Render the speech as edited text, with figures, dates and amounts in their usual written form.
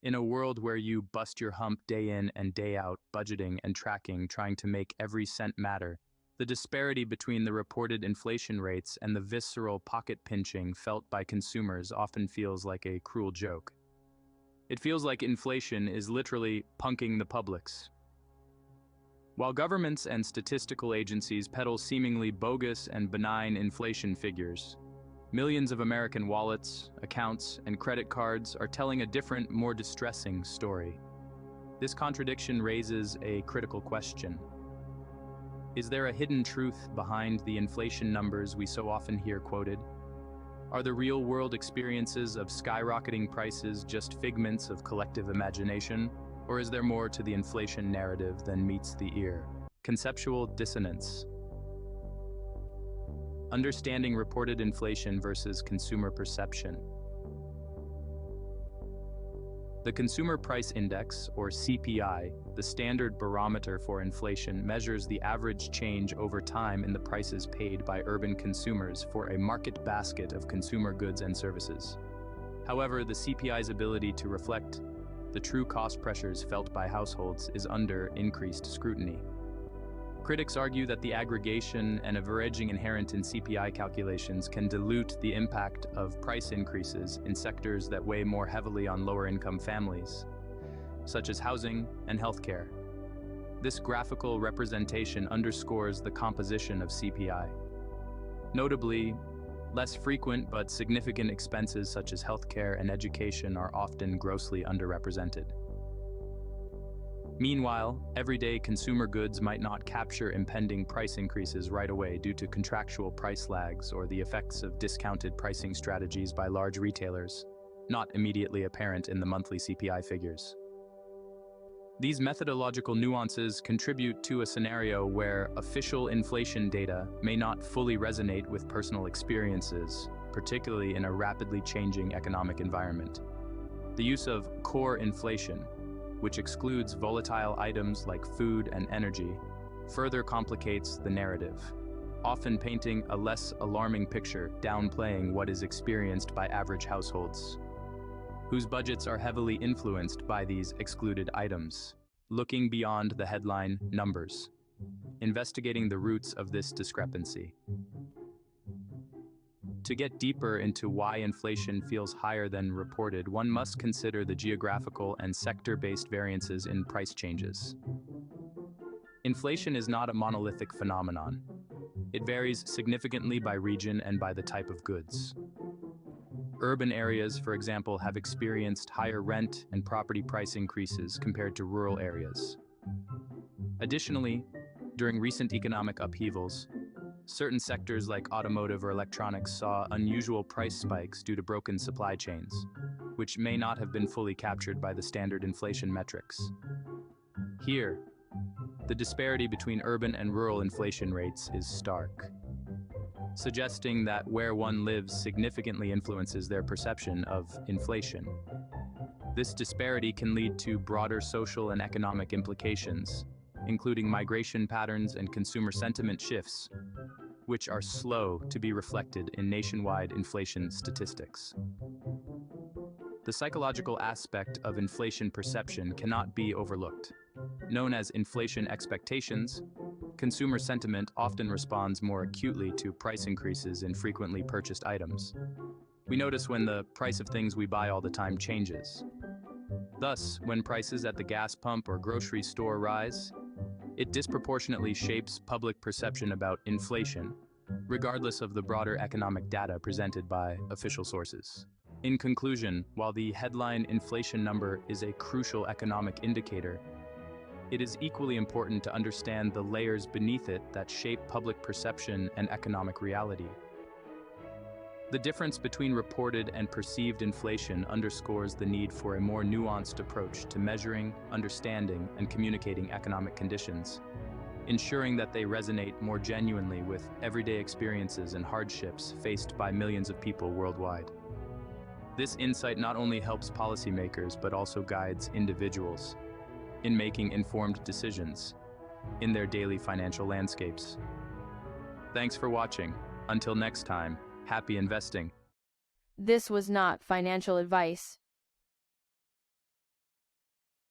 In a world where you bust your hump day in and day out, budgeting and tracking, trying to make every cent matter, the disparity between the reported inflation rates and the visceral pocket pinching felt by consumers often feels like a cruel joke. It feels like inflation is literally punking the publics. While governments and statistical agencies peddle seemingly bogus and benign inflation figures, millions of American wallets, accounts, and credit cards are telling a different, more distressing story. This contradiction raises a critical question. Is there a hidden truth behind the inflation numbers we so often hear quoted? Are the real-world experiences of skyrocketing prices just figments of collective imagination? Or is there more to the inflation narrative than meets the ear? Conceptual dissonance. Understanding reported inflation versus consumer perception. The Consumer Price Index, or CPI, the standard barometer for inflation, measures the average change over time in the prices paid by urban consumers for a market basket of consumer goods and services. However, the CPI's ability to reflect the true cost pressures felt by households is under increased scrutiny. Critics argue that the aggregation and averaging inherent in CPI calculations can dilute the impact of price increases in sectors that weigh more heavily on lower-income families, such as housing and healthcare. This graphical representation underscores the composition of CPI. Notably, less frequent but significant expenses such as healthcare and education are often grossly underrepresented. Meanwhile, everyday consumer goods might not capture impending price increases right away due to contractual price lags or the effects of discounted pricing strategies by large retailers, not immediately apparent in the monthly CPI figures. These methodological nuances contribute to a scenario where official inflation data may not fully resonate with personal experiences, particularly in a rapidly changing economic environment. The use of core inflation, which excludes volatile items like food and energy, further complicates the narrative, often painting a less alarming picture, downplaying what is experienced by average households, whose budgets are heavily influenced by these excluded items. Looking beyond the headline numbers, investigating the roots of this discrepancy. To get deeper into why inflation feels higher than reported, one must consider the geographical and sector-based variances in price changes. Inflation is not a monolithic phenomenon. It varies significantly by region and by the type of goods. Urban areas, for example, have experienced higher rent and property price increases compared to rural areas. Additionally, during recent economic upheavals, certain sectors like automotive or electronics saw unusual price spikes due to broken supply chains, which may not have been fully captured by the standard inflation metrics. Here, the disparity between urban and rural inflation rates is stark, suggesting that where one lives significantly influences their perception of inflation. This disparity can lead to broader social and economic implications, including migration patterns and consumer sentiment shifts, which are slow to be reflected in nationwide inflation statistics. The psychological aspect of inflation perception cannot be overlooked. Known as inflation expectations, consumer sentiment often responds more acutely to price increases in frequently purchased items. We notice when the price of things we buy all the time changes. Thus, when prices at the gas pump or grocery store rise, it disproportionately shapes public perception about inflation, regardless of the broader economic data presented by official sources. In conclusion, while the headline inflation number is a crucial economic indicator, it is equally important to understand the layers beneath it that shape public perception and economic reality. The difference between reported and perceived inflation underscores the need for a more nuanced approach to measuring, understanding, and communicating economic conditions, ensuring that they resonate more genuinely with everyday experiences and hardships faced by millions of people worldwide. This insight not only helps policymakers but also guides individuals in making informed decisions in their daily financial landscapes. Thanks for watching. Until next time, happy investing. This was not financial advice.